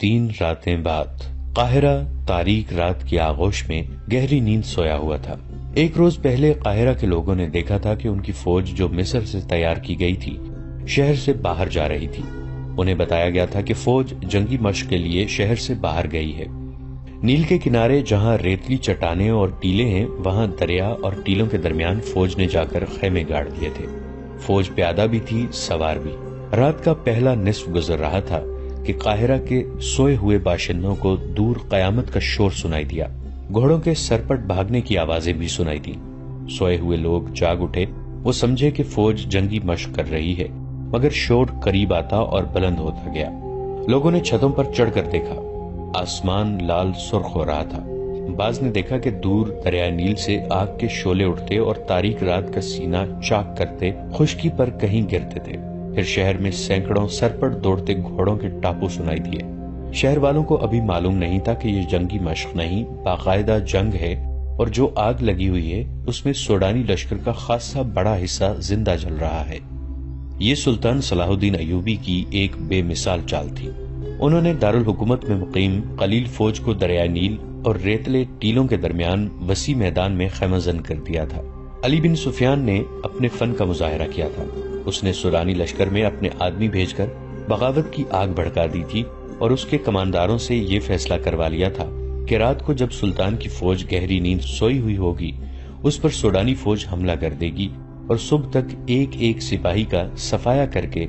3 راتیں بعد قاہرہ تاریک رات کی آغوش میں گہری نیند سویا ہوا تھا۔ ایک روز پہلے قاہرہ کے لوگوں نے دیکھا تھا کہ ان کی فوج جو مصر سے تیار کی گئی تھی شہر سے باہر جا رہی تھی۔ انہیں بتایا گیا تھا کہ فوج جنگی مشق کے لیے شہر سے باہر گئی ہے۔ نیل کے کنارے جہاں ریتلی چٹانیں اور ٹیلے ہیں وہاں دریا اور ٹیلوں کے درمیان فوج نے جا کر خیمے گاڑ دیے تھے۔ فوج پیادہ بھی تھی، سوار بھی۔ رات کا پہلا نصف گزر رہا تھا کہ قاہرہ کے سوئے ہوئے باشندوں کو دور قیامت کا شور سنائی دیا۔ گھوڑوں کے سرپٹ بھاگنے کی آوازیں بھی سنائی دیں۔ سوئے ہوئے لوگ جاگ اٹھے۔ وہ سمجھے کہ فوج جنگی مشق کر رہی ہے، مگر شور قریب آتا اور بلند ہوتا گیا۔ لوگوں نے چھتوں پر چڑھ کر دیکھا۔ آسمان لال سرخ ہو رہا تھا۔ بعض نے دیکھا کہ دور دریائے نیل سے آگ کے شعلے اٹھتے اور تاریک رات کا سینہ چاک کرتے خشکی پر کہیں گرتے تھے۔ پھر شہر میں سینکڑوں سرپٹ دوڑتے گھوڑوں کے ٹاپو سنائی دیے۔ شہر والوں کو ابھی معلوم نہیں تھا کہ یہ جنگی مشق نہیں، باقاعدہ جنگ ہے، اور جو آگ لگی ہوئی ہے اس میں سوڈانی لشکر کا خاصا بڑا حصہ زندہ جل رہا ہے۔ یہ سلطان صلاح الدین ایوبی کی ایک بے مثال چال تھی۔ انہوں نے دارالحکومت میں مقیم قلیل فوج کو دریائے نیل اور ریتلے ٹیلوں کے درمیان وسیع میدان میں خیمہ زن کر دیا تھا۔ علی بن سفیان نے اپنے فن کا مظاہرہ کیا تھا۔ اس نے سورانی لشکر میں اپنے آدمی بھیج کر بغاوت کی آگ بھڑکا دی تھی اور اس کے کمانداروں سے یہ فیصلہ کروا لیا تھا کہ رات کو جب سلطان کی فوج گہری نیند سوئی ہوئی ہوگی اس پر سوڈانی فوج حملہ کر دے گی اور صبح تک ایک ایک سپاہی کا صفایا کر کے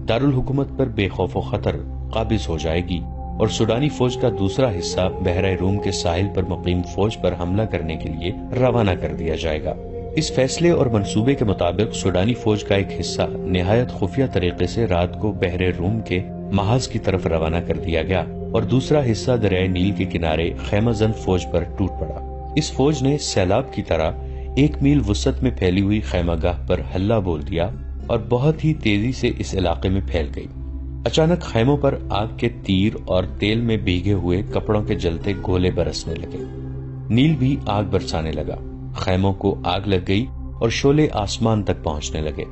دارالحکومت پر بے خوف و خطر قابض ہو جائے گی اور سوڈانی فوج کا دوسرا حصہ بحیرہ روم کے ساحل پر مقیم فوج پر حملہ کرنے کے لیے روانہ کر دیا جائے گا۔ اس فیصلے اور منصوبے کے مطابق سوڈانی فوج کا ایک حصہ نہایت خفیہ طریقے سے رات کو بحیرہ روم کے محاذ کی طرف روانہ کر دیا گیا اور دوسرا حصہ دریائے نیل کے کنارے خیمہ زن فوج پر ٹوٹ پڑا۔ اس فوج نے سیلاب کی طرح 1 میل وسعت میں پھیلی ہوئی خیمہ گاہ پر ہلہ بول دیا اور بہت ہی تیزی سے اس علاقے میں پھیل گئی۔ اچانک خیموں پر آگ کے تیر اور تیل میں بھیگے ہوئے کپڑوں کے جلتے گولے برسنے لگے۔ نیل بھی آگ برسانے لگا۔ خیموں کو آگ لگ گئی اور شعلے آسمان تک پہنچنے لگے۔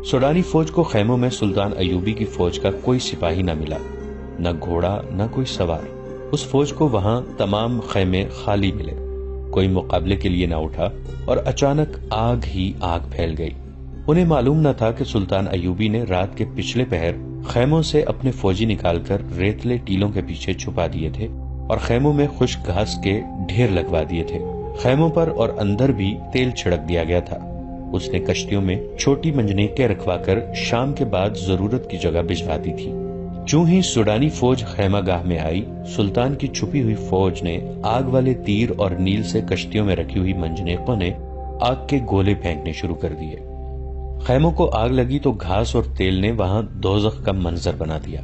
سوڈانی فوج کو خیموں میں سلطان ایوبی کی فوج کا کوئی سپاہی نہ ملا، نہ گھوڑا نہ کوئی سوار۔ اس فوج کو وہاں تمام خیمے خالی ملے، کوئی مقابلے کے لیے نہ اٹھا اور اچانک آگ ہی آگ پھیل گئی۔ انہیں معلوم نہ تھا کہ سلطان ایوبی نے رات کے پچھلے پہر خیموں سے اپنے فوجی نکال کر ریتلے ٹیلوں کے پیچھے چھپا دیے تھے اور خیموں میں خشک گھاس کے ڈھیر لگوا دیے تھے۔ خیموں پر اور اندر بھی تیل چھڑک دیا گیا تھا۔ اس نے کشتیوں میں چھوٹی منجنیقیں رکھوا کر شام کے بعد ضرورت کی جگہ بھجوا دی تھی۔ چوں ہی سوڈانی فوج خیمہ گاہ میں آئی، سلطان کی چھپی ہوئی فوج نے آگ والے تیر اور نیل سے کشتیوں میں رکھی ہوئی منجنیقوں نے آگ کے گولے پھینکنے شروع کر دیے۔ خیموں کو آگ لگی تو گھاس اور تیل نے وہاں دوزخ کا منظر بنا دیا۔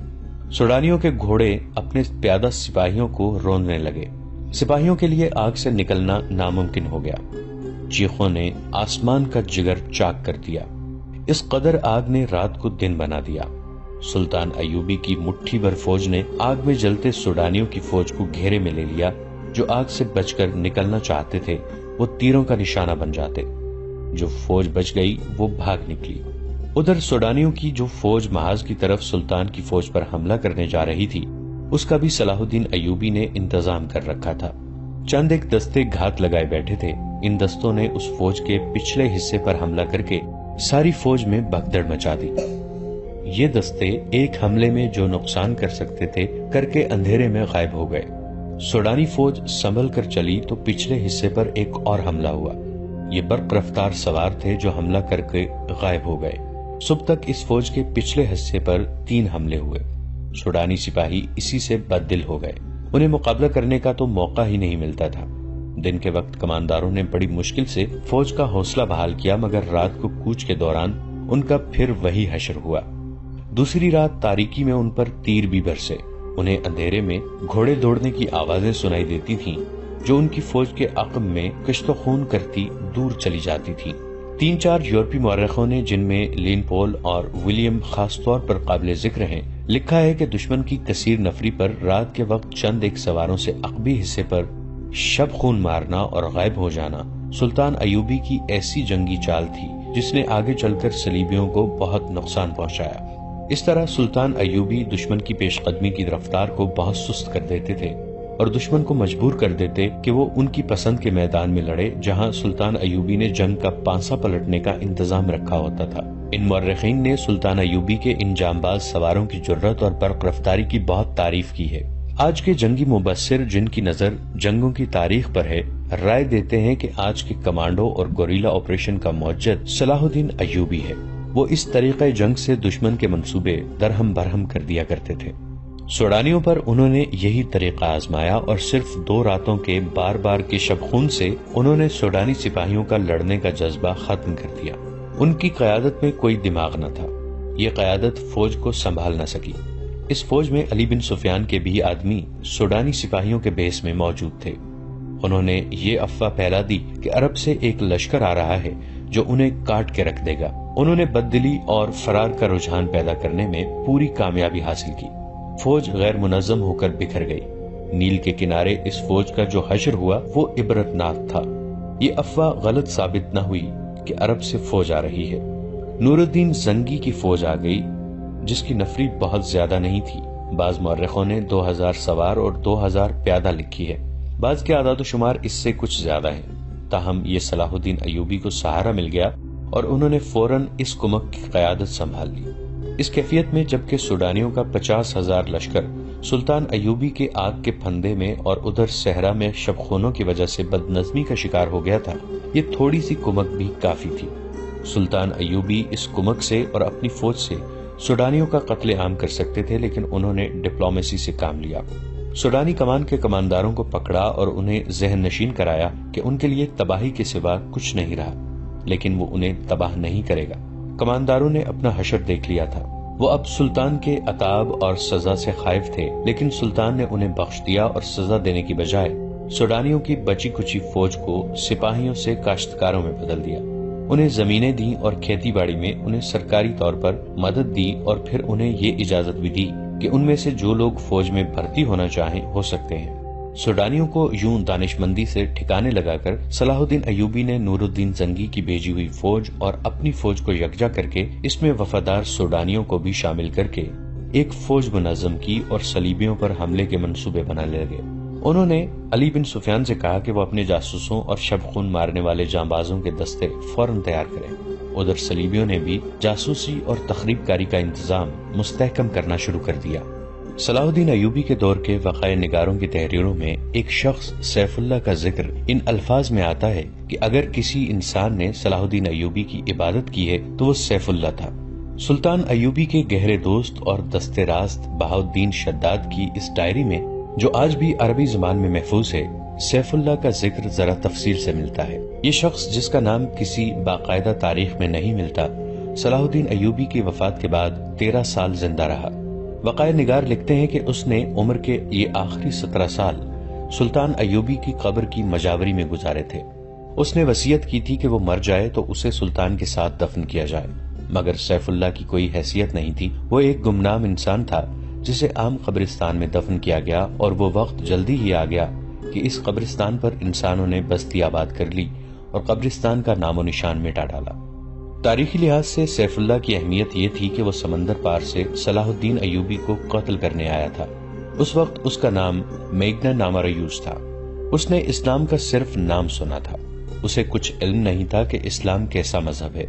سوڈانیوں کے گھوڑے اپنے پیادہ سپاہیوں کو روندنے لگے۔ سپاہیوں کے لیے آگ سے نکلنا ناممکن ہو گیا۔ چیخوں نے آسمان کا جگر چاک کر دیا۔ اس قدر آگ نے رات کو دن بنا دیا۔ سلطان ایوبی کی مٹھی بھر فوج نے آگ میں جلتے سوڈانیوں کی فوج کو گھیرے میں لے لیا۔ جو آگ سے بچ کر نکلنا چاہتے تھے وہ تیروں کا نشانہ بن جاتے۔ جو فوج بچ گئی وہ بھاگ نکلی۔ ادھر سوڈانیوں کی جو فوج محاذ کی طرف سلطان کی فوج پر حملہ کرنے جا رہی تھی اس کا بھی صلاح الدین ایوبی نے انتظام کر رکھا تھا۔ چند ایک دستے گھات لگائے بیٹھے تھے۔ ان دستوں نے اس فوج کے پچھلے حصے پر حملہ کر کے ساری فوج میں بھگدڑ مچا دی۔ یہ دستے ایک حملے میں جو نقصان کر سکتے تھے کر کے اندھیرے میں غائب ہو گئے۔ سوڈانی فوج سنبھل کر چلی تو پچھلے حصے پر ایک اور حملہ ہوا۔ یہ برق رفتار سوار تھے جو حملہ کر کے غائب ہو گئے۔ صبح تک اس فوج کے پچھلے حصے پر 3 حملے ہوئے۔ سوڈانی سپاہی اسی سے بد دل ہو گئے۔ انہیں مقابلہ کرنے کا تو موقع ہی نہیں ملتا تھا۔ دن کے وقت کمانداروں نے بڑی مشکل سے فوج کا حوصلہ بحال کیا، مگر رات کو کوچ کے دوران ان کا پھر وہی حشر ہوا۔ دوسری رات تاریکی میں ان پر تیر بھی برسے۔ انہیں اندھیرے میں گھوڑے دوڑنے کی آوازیں سنائی دیتی تھیں جو ان کی فوج کے عقب میں کشت و خون کرتی دور چلی جاتی تھی۔ 3-4 یورپی مورخوں نے، جن میں لین پول اور ولیم خاص طور پر قابل ذکر ہیں، لکھا ہے کہ دشمن کی کثیر نفری پر رات کے وقت چند ایک سواروں سے عقبی حصے پر شب خون مارنا اور غائب ہو جانا سلطان ایوبی کی ایسی جنگی چال تھی جس نے آگے چل کر صلیبیوں کو بہت نقصان پہنچایا۔ اس طرح سلطان ایوبی دشمن کی پیش قدمی کی رفتار کو بہت سست کر دیتے تھے اور دشمن کو مجبور کر دیتے کہ وہ ان کی پسند کے میدان میں لڑے جہاں سلطان ایوبی نے جنگ کا پانسا پلٹنے کا انتظام رکھا ہوتا تھا۔ ان مورخین نے سلطان ایوبی کے ان جانباز سواروں کی جرت اور برق رفتاری کی بہت تعریف کی ہے۔ آج کے جنگی مبصر جن کی نظر جنگوں کی تاریخ پر ہے، رائے دیتے ہیں کہ آج کے کمانڈو اور گوریلا آپریشن کا موجد صلاح الدین ایوبی ہے۔ وہ اس طریقہ جنگ سے دشمن کے منصوبے درہم برہم کر دیا کرتے تھے۔ سوڈانیوں پر انہوں نے یہی طریقہ آزمایا اور صرف 2 راتوں کے بار بار کے شبخون سے انہوں نے سوڈانی سپاہیوں کا لڑنے کا جذبہ ختم کر دیا۔ ان کی قیادت میں کوئی دماغ نہ تھا، یہ قیادت فوج کو سنبھال نہ سکی۔ اس فوج میں علی بن سفیان کے بھی آدمی سوڈانی سپاہیوں کے بیس میں موجود تھے۔ انہوں نے یہ افواہ پھیلا دی کہ عرب سے ایک لشکر آ رہا ہے جو انہیں کاٹ کے رکھ دے گا۔ انہوں نے بددلی اور فرار کا رجحان پیدا کرنے میں پوری کامیابی حاصل کی۔ فوج غیر منظم ہو کر بکھر گئی۔ نیل کے کنارے اس فوج کا جو حشر ہوا وہ عبرتناک تھا۔ یہ افواہ غلط ثابت نہ ہوئی کہ عرب سے فوج آ رہی ہے۔ نور الدین زنگی کی فوج آ گئی جس کی نفری بہت زیادہ نہیں تھی۔ بعض مورخوں نے 2000 سوار اور 2000 پیادہ لکھی ہے، بعض کے اعداد و شمار اس سے کچھ زیادہ ہیں۔ تاہم یہ صلاح الدین ایوبی کو سہارا مل گیا اور انہوں نے فوراً اس کمک کی قیادت سنبھال لی۔ اس کیفیت میں جبکہ سوڈانیوں کا 50,000 لشکر سلطان ایوبی کے آگ کے پھندے میں اور ادھر صحرا میں شبخونوں کی وجہ سے بد نظمی کا شکار ہو گیا تھا، یہ تھوڑی سی کمک بھی کافی تھی۔ سلطان ایوبی اس کمک سے اور اپنی فوج سے سوڈانیوں کا قتل عام کر سکتے تھے، لیکن انہوں نے ڈپلومیسی سے کام لیا۔ سوڈانی کمان کے کمانداروں کو پکڑا اور انہیں ذہن نشین کرایا کہ ان کے لیے تباہی کے سوا کچھ نہیں رہا، لیکن وہ انہیں تباہ نہیں کرے گا۔ کمانداروں نے اپنا حشر دیکھ لیا تھا۔ وہ اب سلطان کے عتاب اور سزا سے خائف تھے، لیکن سلطان نے انہیں بخش دیا اور سزا دینے کی بجائے سوڈانیوں کی بچی کچی فوج کو سپاہیوں سے کاشتکاروں میں بدل دیا۔ انہیں زمینیں دیں اور کھیتی باڑی میں انہیں سرکاری طور پر مدد دی اور پھر انہیں یہ اجازت بھی دی کہ ان میں سے جو لوگ فوج میں بھرتی ہونا چاہیں ہو سکتے ہیں۔ سوڈانیوں کو یوں دانش مندی سے ٹھکانے لگا کر صلاح الدین ایوبی نے نور الدین زنگی کی بھیجی ہوئی فوج اور اپنی فوج کو یکجا کر کے اس میں وفادار سوڈانیوں کو بھی شامل کر کے ایک فوج منظم کی اور صلیبیوں پر حملے کے منصوبے بنانے لگے۔ انہوں نے علی بن سفیان سے کہا کہ وہ اپنے جاسوسوں اور شب خون مارنے والے جانبازوں کے دستے فوراً تیار کریں۔ ادھر صلیبیوں نے بھی جاسوسی اور تخریب کاری کا انتظام مستحکم کرنا شروع کر دیا۔ صلاح الدین ایوبی کے دور کے وقائع نگاروں کی تحریروں میں ایک شخص سیف اللہ کا ذکر ان الفاظ میں آتا ہے کہ اگر کسی انسان نے صلاح الدین ایوبی کی عبادت کی ہے تو وہ سیف اللہ تھا۔ سلطان ایوبی کے گہرے دوست اور دست راست بہاؤالدین شداد کی اس ڈائری میں جو آج بھی عربی زبان میں محفوظ ہے، سیف اللہ کا ذکر ذرا تفصیل سے ملتا ہے۔ یہ شخص جس کا نام کسی باقاعدہ تاریخ میں نہیں ملتا، صلاح الدین ایوبی کی وفات کے بعد 13 سال زندہ رہا۔ وقائع نگار لکھتے ہیں کہ اس نے عمر کے یہ آخری 17 سال سلطان ایوبی کی قبر کی مجاوری میں گزارے تھے۔ اس نے وصیت کی تھی کہ وہ مر جائے تو اسے سلطان کے ساتھ دفن کیا جائے، مگر سیف اللہ کی کوئی حیثیت نہیں تھی۔ وہ ایک گمنام انسان تھا جسے عام قبرستان میں دفن کیا گیا، اور وہ وقت جلدی ہی آ گیا کہ اس قبرستان پر انسانوں نے بستی آباد کر لی اور قبرستان کا نام و نشان مٹا ڈالا۔ تاریخی لحاظ سے سیف اللہ کی اہمیت یہ تھی کہ وہ سمندر پار سے صلاح الدین ایوبی کو قتل کرنے آیا تھا۔ اس وقت اس کا نام میگنا نامریوس تھا۔ اس نے اسلام کا صرف نام سنا تھا، اسے کچھ علم نہیں تھا کہ اسلام کیسا مذہب ہے۔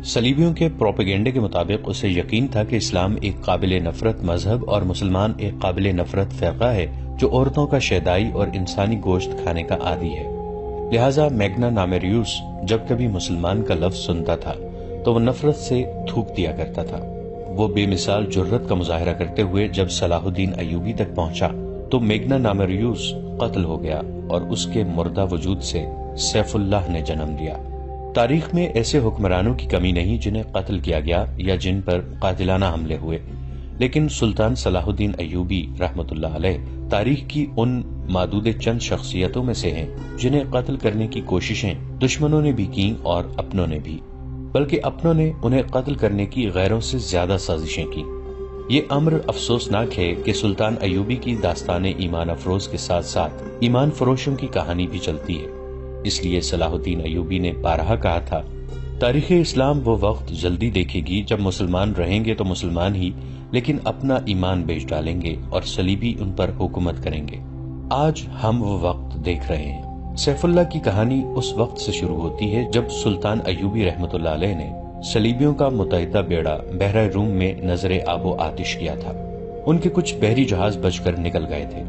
صلیبیوں کے پروپیگنڈے کے مطابق اسے یقین تھا کہ اسلام ایک قابل نفرت مذہب اور مسلمان ایک قابل نفرت فرقہ ہے جو عورتوں کا شیدائی اور انسانی گوشت کھانے کا عادی ہے۔ لہٰذا میگنا نامریوس جب کبھی مسلمان کا لفظ سنتا تھا تو وہ نفرت سے تھوک دیا کرتا تھا۔ وہ بے مثال جرت کا مظاہرہ کرتے ہوئے جب صلاح الدین ایوبی تک پہنچا تو میگنا نامریوس قتل ہو گیا اور اس کے مردہ وجود سے سیف اللہ نے جنم لیا۔ تاریخ میں ایسے حکمرانوں کی کمی نہیں جنہیں قتل کیا گیا یا جن پر قاتلانہ حملے ہوئے، لیکن سلطان صلاح الدین ایوبی رحمۃ اللہ علیہ تاریخ کی ان معدود چند شخصیتوں میں سے ہیں جنہیں قتل کرنے کی کوششیں دشمنوں نے بھی کی اور اپنوں نے بھی، بلکہ اپنوں نے انہیں قتل کرنے کی غیروں سے زیادہ سازشیں کی۔ یہ امر افسوسناک ہے کہ سلطان ایوبی کی داستان ایمان افروز کے ساتھ ساتھ ایمان فروشوں کی کہانی بھی چلتی ہے۔ اس لیے صلاح الدین ایوبی نے بارہا کہا تھا، تاریخ اسلام وہ وقت جلدی دیکھے گی جب مسلمان رہیں گے تو مسلمان ہی، لیکن اپنا ایمان بیچ ڈالیں گے اور صلیبی ان پر حکومت کریں گے۔ آج ہم وہ وقت دیکھ رہے ہیں۔ سیف اللہ کی کہانی اس وقت سے شروع ہوتی ہے جب سلطان ایوبی رحمۃ اللہ علیہ نے صلیبیوں کا متحدہ بیڑا بحرہ روم میں نظر آب و آتش کیا تھا۔ ان کے کچھ بحری جہاز بچ کر نکل گئے تھے۔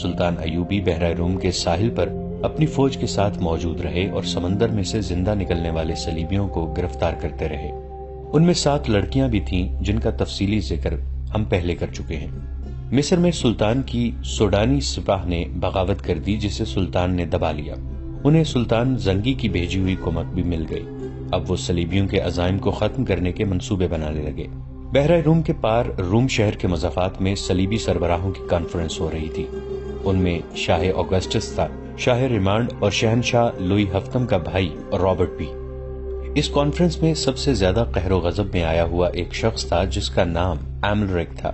سلطان ایوبی بحرہ روم کے ساحل پر اپنی فوج کے ساتھ موجود رہے اور سمندر میں سے زندہ نکلنے والے صلیبیوں کو گرفتار کرتے رہے۔ ان میں 7 لڑکیاں بھی تھیں جن کا تفصیلی ذکر ہم پہلے کر چکے ہیں۔ مصر میں سلطان کی سوڈانی سپاہ نے بغاوت کر دی جسے سلطان نے دبا لیا۔ انہیں سلطان زنگی کی بھیجی ہوئی کمک بھی مل گئی۔ اب وہ صلیبیوں کے عزائم کو ختم کرنے کے منصوبے بنانے لگے۔ بحرہ روم کے پار روم شہر کے مضافات میں صلیبی سربراہوں کی کانفرنس ہو رہی تھی۔ ان میں شاہ اوگسٹس تھا، شاہ ریمانڈ اور شہنشاہ لوئی ہفتم کا بھائی رابرٹ بھی۔ اس کانفرنس میں سب سے زیادہ قہر و غضب میں آیا ہوا ایک شخص تھا جس کا نام ایملرک تھا۔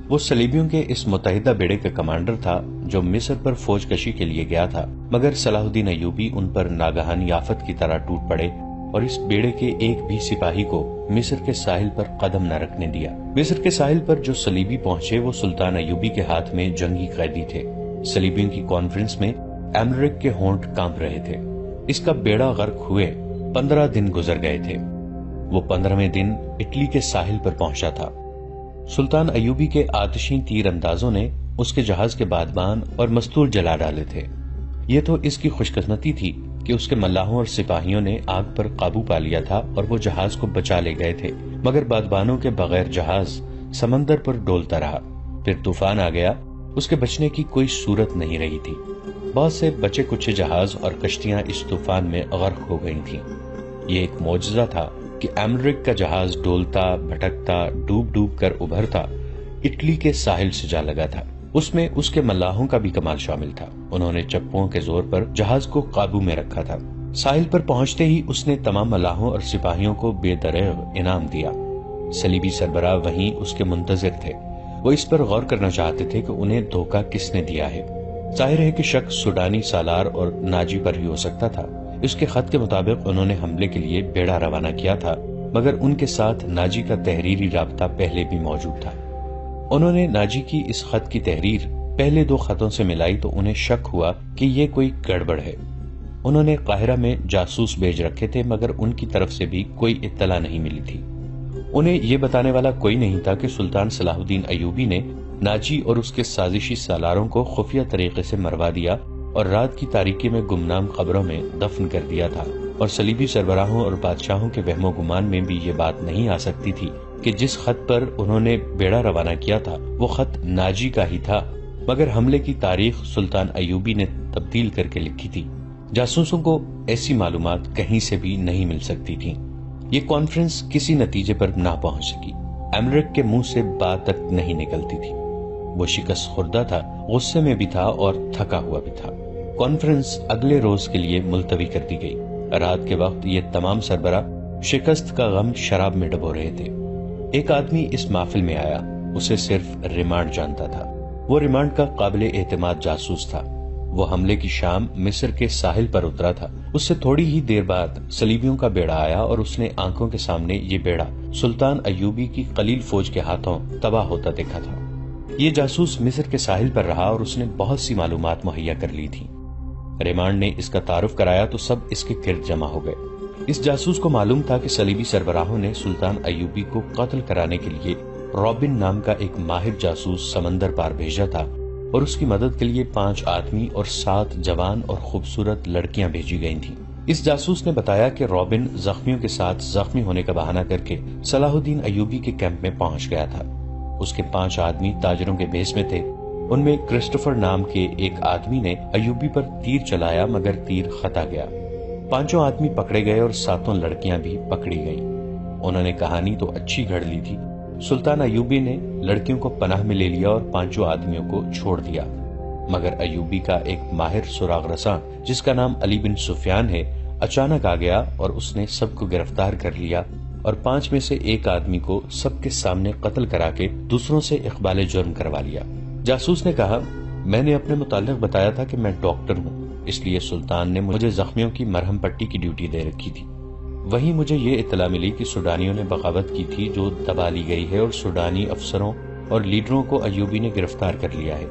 وہ صلیبیوں کے اس متحدہ بیڑے کا کمانڈر تھا جو مصر پر فوج کشی کے لیے گیا تھا، مگر صلاح الدین ایوبی ان پر ناگہانی آفت کی طرح ٹوٹ پڑے اور اس بیڑے کے ایک بھی سپاہی کو مصر کے ساحل پر قدم نہ رکھنے دیا۔ مصر کے ساحل پر جو صلیبی پہنچے وہ سلطان ایوبی کے ہاتھ میں جنگی قیدی تھے۔ صلیبیوں کی کانفرنس میں ایملرک کے ہونٹ کانپ رہے تھے۔ اس کا بیڑا غرق ہوئے 15 دن گزر گئے تھے۔ وہ 15ویں دن اٹلی کے ساحل پر پہنچا تھا۔ سلطان ایوبی کے آتشی تیر اندازوں نے اس کے جہاز کے بادبان اور مستور جلا ڈالے تھے۔ یہ تو اس کی خوش قسمتی تھی کہ اس کے ملاحوں اور سپاہیوں نے آگ پر قابو پا لیا تھا اور وہ جہاز کو بچا لے گئے تھے، مگر بادبانوں کے بغیر جہاز سمندر پر ڈولتا رہا۔ پھر طوفان آ گیا، اس کے بچنے کی کوئی صورت نہیں رہی تھی۔ بہت سے بچے کچے جہاز اور کشتیاں اس طوفان میں غرق ہو گئی تھیں۔ یہ ایک معجزہ تھا کہ ایملرک کا جہاز ڈولتا، بھٹکتا، ڈوب ڈوب کر ابھرتا اٹلی کے ساحل سے جا لگا تھا۔ اس میں اس کے ملاحوں کا بھی کمال شامل تھا۔ انہوں نے چپوں کے زور پر جہاز کو قابو میں رکھا تھا۔ ساحل پر پہنچتے ہی اس نے تمام ملاحوں اور سپاہیوں کو بے دریغ انعام دیا۔ صلیبی سربراہ وہیں اس کے منتظر تھے۔ وہ اس پر غور کرنا چاہتے تھے کہ انہیں دھوکہ کس نے دیا ہے۔ ظاہر ہے کہ شک سوڈانی سالار اور ناجی پر ہی ہو سکتا تھا۔ اس کے خط کے مطابق انہوں نے حملے کے لیے بیڑا روانہ کیا تھا، مگر ان کے ساتھ ناجی کا تحریری رابطہ پہلے بھی موجود تھا۔ انہوں نے ناجی کی اس خط کی تحریر پہلے 2 خطوں سے ملائی تو انہیں شک ہوا کہ یہ کوئی گڑبڑ ہے۔ انہوں نے قاہرہ میں جاسوس بھیج رکھے تھے، مگر ان کی طرف سے بھی کوئی اطلاع نہیں ملی تھی۔ انہیں یہ بتانے والا کوئی نہیں تھا کہ سلطان صلاح الدین ایوبی نے ناجی اور اس کے سازشی سالاروں کو خفیہ طریقے سے مروا دیا اور رات کی تاریکی میں گمنام قبروں میں دفن کر دیا تھا، اور صلیبی سربراہوں اور بادشاہوں کے وہم و گمان میں بھی یہ بات نہیں آ سکتی تھی کہ جس خط پر انہوں نے بیڑا روانہ کیا تھا وہ خط ناجی کا ہی تھا، مگر حملے کی تاریخ سلطان ایوبی نے تبدیل کر کے لکھی تھی۔ جاسوسوں کو ایسی معلومات کہیں سے بھی نہیں مل سکتی تھی۔ یہ کانفرنس کسی نتیجے پر نہ پہنچ سکی۔ ایملرک کے منہ سے بات تک نہیں نکلتی تھی۔ وہ شکست خوردہ تھا، غصے میں بھی تھا اور تھکا ہوا بھی تھا۔ کانفرنس اگلے روز کے لیے ملتوی کر دی گئی۔ رات کے وقت یہ تمام سربراہ شکست کا غم شراب میں ڈبو رہے تھے۔ ایک آدمی اس محفل میں آیا، اسے صرف ریمانڈ جانتا تھا۔ وہ ریمانڈ کا قابل اعتماد جاسوس تھا۔ وہ حملے کی شام مصر کے ساحل پر اترا تھا۔ اس سے تھوڑی ہی دیر بعد صلیبیوں کا بیڑا آیا اور اس نے آنکھوں کے سامنے یہ بیڑا سلطان ایوبی کی قلیل فوج کے ہاتھوں تباہ ہوتا دیکھا تھا۔ یہ جاسوس مصر کے ساحل پر رہا اور اس نے بہت سی معلومات مہیا کر لی تھی۔ ریمانڈ نے اس کا تعارف کرایا تو سب اس کے گرد جمع ہو گئے۔ اس جاسوس کو معلوم تھا کہ صلیبی سربراہوں نے سلطان ایوبی کو قتل کرانے کے لیے رابن نام کا ایک ماہر جاسوس سمندر پار بھیجا تھا، اور اس کی مدد کے لیے 5 آدمی اور 7 جوان اور خوبصورت لڑکیاں بھیجی گئی تھیں۔ اس جاسوس نے بتایا کہ رابن زخمیوں کے ساتھ زخمی ہونے کا بہانہ کر کے صلاح الدین ایوبی کے کیمپ میں پہنچ گیا تھا۔ اس کے 5 آدمی تاجروں کے بھیس میں تھے۔ ان میں کرسٹوفر نام کے ایک آدمی نے ایوبی پر تیر چلایا، مگر تیر خطا گیا۔ 5 آدمی پکڑے گئے اور 7 لڑکیاں بھی پکڑی گئیں۔ انہوں نے کہانی تو اچھی گھڑ لی تھی۔ سلطان ایوبی نے لڑکیوں کو پناہ میں لے لیا اور 5 آدمیوں کو چھوڑ دیا، مگر ایوبی کا ایک ماہر سراغ رساں جس کا نام علی بن سفیان ہے اچانک آ گیا اور اس نے سب کو گرفتار کر لیا اور 5 میں سے ایک آدمی کو سب کے سامنے قتل کرا کے دوسروں سے اقبال جرم کروا لیا۔ جاسوس نے کہا، میں نے اپنے متعلق بتایا تھا کہ میں ڈاکٹر ہوں، اس لیے سلطان نے مجھے زخمیوں کی مرہم پٹی کی ڈیوٹی دے رکھی تھی۔ وہیں مجھے یہ اطلاع ملی کہ سوڈانیوں نے بغاوت کی تھی جو دبا لی گئی ہے، اور سوڈانی افسروں اور لیڈروں کو ایوبی نے گرفتار کر لیا ہے۔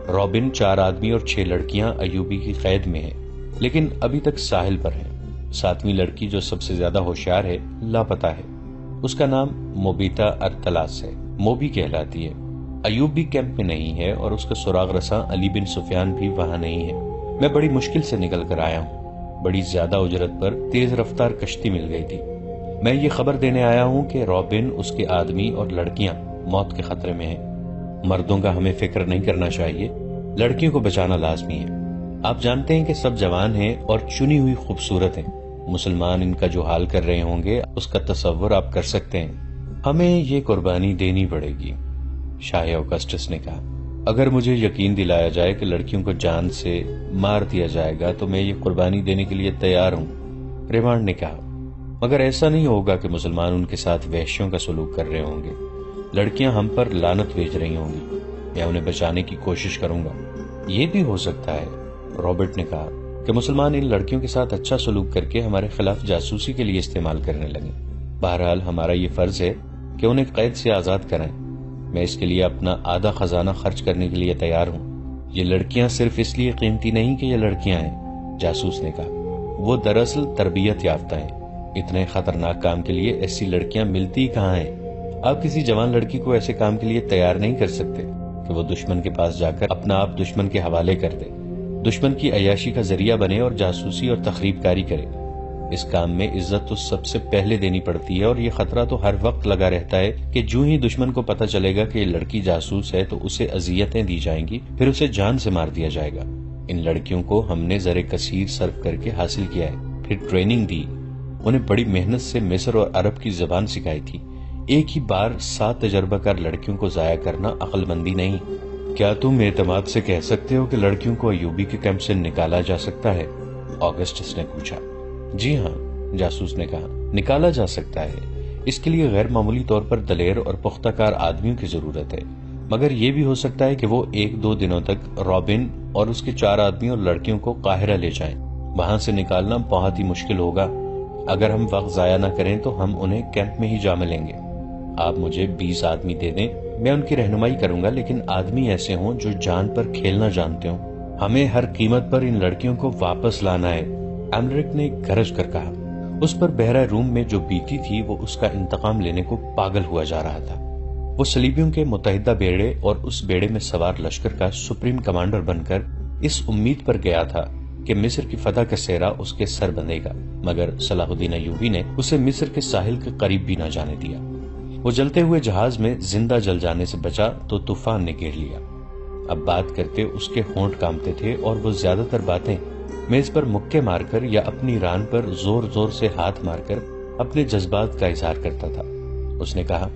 رابن 4 آدمی اور 6 لڑکیاں ایوبی کی قید میں ہیں، لیکن ابھی تک ساحل پر ہیں۔ 7ویں لڑکی جو سب سے زیادہ ہوشیار ہے لاپتہ ہے۔ اس کا نام موبیتا ارتلاس ہے، موبی کہلاتی ہے۔ ایوب بھی کیمپ میں نہیں ہے اور اس کا سراغ رساں علی بن سفیان بھی وہاں نہیں ہے۔ میں بڑی مشکل سے نکل کر آیا ہوں۔ بڑی زیادہ اجرت پر تیز رفتار کشتی مل گئی تھی۔ میں یہ خبر دینے آیا ہوں کہ رابن، اس کے آدمی اور لڑکیاں موت کے خطرے میں ہیں۔ مردوں کا ہمیں فکر نہیں کرنا چاہیے، لڑکیوں کو بچانا لازمی ہے۔ آپ جانتے ہیں کہ سب جوان ہیں اور چنی ہوئی خوبصورت ہیں۔ مسلمان ان کا جو حال کر رہے ہوں گے اس کا تصور آپ کر سکتے ہیں۔ ہمیں یہ قربانی دینی پڑے گی، شاہ اوگسٹس نے کہا۔ اگر مجھے یقین دلایا جائے کہ لڑکیوں کو جان سے مار دیا جائے گا تو میں یہ قربانی دینے کے لیے تیار ہوں، ریمانڈ نے کہا۔ مگر ایسا نہیں ہوگا کہ مسلمان ان کے ساتھ وحشیوں کا سلوک کر رہے ہوں گے۔ لڑکیاں ہم پر لعنت بھیج رہی ہوں گی، میں انہیں بچانے کی کوشش کروں گا۔ یہ بھی ہو سکتا ہے، رابرٹ نے کہا، کہ مسلمان ان لڑکیوں کے ساتھ اچھا سلوک کر کے ہمارے خلاف جاسوسی کے لیے استعمال کرنے لگیں۔ بہرحال ہمارا یہ فرض ہے کہ انہیں قید سے آزاد کریں۔ میں اس کے لیے اپنا آدھا خزانہ خرچ کرنے کے لیے تیار ہوں۔ یہ لڑکیاں صرف اس لیے قیمتی نہیں کہ یہ لڑکیاں ہیں، جاسوس نے کہا، وہ دراصل تربیت یافتہ ہیں۔ اتنے خطرناک کام کے لیے ایسی لڑکیاں ملتی کہاں ہیں؟ آپ کسی جوان لڑکی کو ایسے کام کے لیے تیار نہیں کر سکتے کہ وہ دشمن کے پاس جا کر اپنا آپ دشمن کے حوالے کر دے، دشمن کی عیاشی کا ذریعہ بنے اور جاسوسی اور تخریب کاری کرے۔ اس کام میں عزت تو سب سے پہلے دینی پڑتی ہے، اور یہ خطرہ تو ہر وقت لگا رہتا ہے کہ جو ہی دشمن کو پتہ چلے گا کہ یہ لڑکی جاسوس ہے تو اسے اذیتیں دی جائیں گی، پھر اسے جان سے مار دیا جائے گا۔ ان لڑکیوں کو ہم نے زر کثیر صرف کر کے حاصل کیا ہے، پھر ٹریننگ دی، انہیں بڑی محنت سے مصر اور عرب کی زبان سکھائی تھی۔ ایک ہی بار 7 تجربہ کار لڑکیوں کو ضائع کرنا عقل مندی نہیں۔ کیا تم اعتماد سے کہہ سکتے ہو کہ لڑکیوں کو ایوبی کے کیمپ سے نکالا جا سکتا ہے؟ آگسٹس نے پوچھا۔ جی ہاں، جاسوس نے کہا، نکالا جا سکتا ہے۔ اس کے لیے غیر معمولی طور پر دلیر اور پختہ کار آدمیوں کی ضرورت ہے، مگر یہ بھی ہو سکتا ہے کہ وہ 1-2 دنوں تک رابن اور اس کے 4 آدمی اور لڑکیوں کو قاہرہ لے جائیں۔ وہاں سے نکالنا بہت ہی مشکل ہوگا۔ اگر ہم وقت ضائع نہ کریں تو ہم انہیں کیمپ میں ہی جا ملیں گے۔ آپ مجھے 20 آدمی دے دیں، میں ان کی رہنمائی کروں گا، لیکن آدمی ایسے ہوں جو جان پر کھیلنا جانتے ہوں۔ ہمیں ہر قیمت پر ان لڑکیوں کو واپس لانا ہے، ایملرک نے گرج کر کہا۔ اس پر بحیرہ روم میں جو بیتی تھی وہ اس کا انتقام لینے کو پاگل ہوا جا رہا تھا۔ وہ صلیبیوں کے متحدہ بیڑے اور اس بیڑے میں سوار لشکر کا سپریم کمانڈر بن کر اس امید پر گیا تھا کہ مصر کی فتح کا سہرا اس کے سر بندھے گا، مگر صلاح الدین ایوبی نے اسے مصر کے ساحل کے قریب بھی نہ جانے دیا۔ وہ جلتے ہوئے جہاز میں زندہ جل جانے سے بچا تو طوفان نے گھیر لیا۔ اب بات کرتے اس کے ہونٹ کانپتے تھے اور وہ زیادہ تر باتیں میز پر مکے مار کر یا اپنی ران پر زور زور سے ہاتھ مار کر اپنے جذبات کا اظہار کرتا تھا۔ اس نے کہا،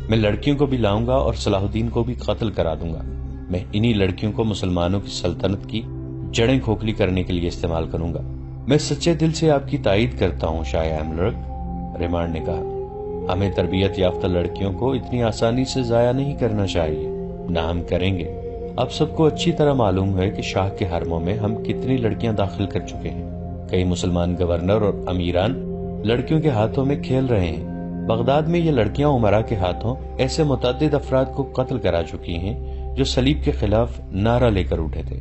میں لڑکیوں کو بھی لاؤں گا اور صلاح الدین کو بھی قتل کرا دوں گا۔ میں انہی لڑکیوں کو مسلمانوں کی سلطنت کی جڑیں کھوکھلی کرنے کے لیے استعمال کروں گا۔ میں سچے دل سے آپ کی تائید کرتا ہوں شاہ ایملرک، ریمانڈ نے کہا۔ ہمیں تربیت یافتہ لڑکیوں کو اتنی آسانی سے ضائع نہیں کرنا چاہیے، نہ ہم کریں گے۔ اب سب کو اچھی طرح معلوم ہے کہ شاہ کے حرموں میں ہم کتنی لڑکیاں داخل کر چکے ہیں۔ کئی مسلمان گورنر اور امیران لڑکیوں کے ہاتھوں میں کھیل رہے ہیں۔ بغداد میں یہ لڑکیاں عمرا کے ہاتھوں ایسے متعدد افراد کو قتل کرا چکی ہیں جو صلیب کے خلاف نعرہ لے کر اٹھے تھے۔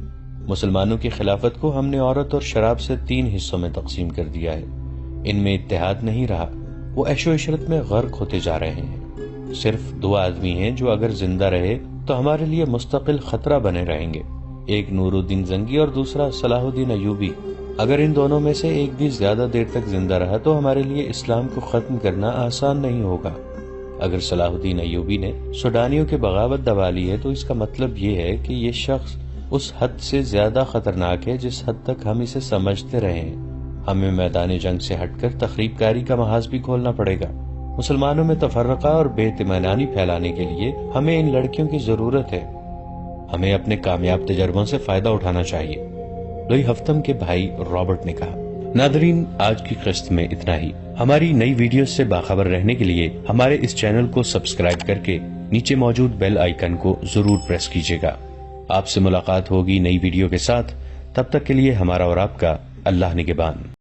مسلمانوں کی خلافت کو ہم نے عورت اور شراب سے 3 حصوں میں تقسیم کر دیا ہے۔ ان میں اتحاد نہیں رہا، وہ عیش و عشرت میں غرق ہوتے جا رہے ہیں۔ صرف 2 آدمی ہیں جو اگر زندہ رہے تو ہمارے لیے مستقل خطرہ بنے رہیں گے، ایک نور الدین زنگی اور دوسرا صلاح الدین ایوبی۔ اگر ان دونوں میں سے ایک بھی زیادہ دیر تک زندہ رہا تو ہمارے لیے اسلام کو ختم کرنا آسان نہیں ہوگا۔ اگر صلاح الدین ایوبی نے سوڈانیوں کے بغاوت دبا لی ہے تو اس کا مطلب یہ ہے کہ یہ شخص اس حد سے زیادہ خطرناک ہے جس حد تک ہم اسے سمجھتے رہے ہیں۔ ہمیں میدان جنگ سے ہٹ کر تخریب کاری کا محاذ بھی کھولنا پڑے گا۔ مسلمانوں میں تفرقہ اور بے اطمینانی پھیلانے کے لیے ہمیں ان لڑکیوں کی ضرورت ہے۔ ہمیں اپنے کامیاب تجربوں سے فائدہ اٹھانا چاہیے، لوئی ہفتم کے بھائی رابرٹ نے کہا۔ ناظرین، آج کی قسط میں اتنا ہی۔ ہماری نئی ویڈیوز سے باخبر رہنے کے لیے ہمارے اس چینل کو سبسکرائب کر کے نیچے موجود بیل آئیکن کو ضرور پریس کیجیے گا۔ آپ سے ملاقات ہوگی نئی ویڈیو کے ساتھ، تب تک کے لیے ہمارا اور آپ کا اللہ نگہبان۔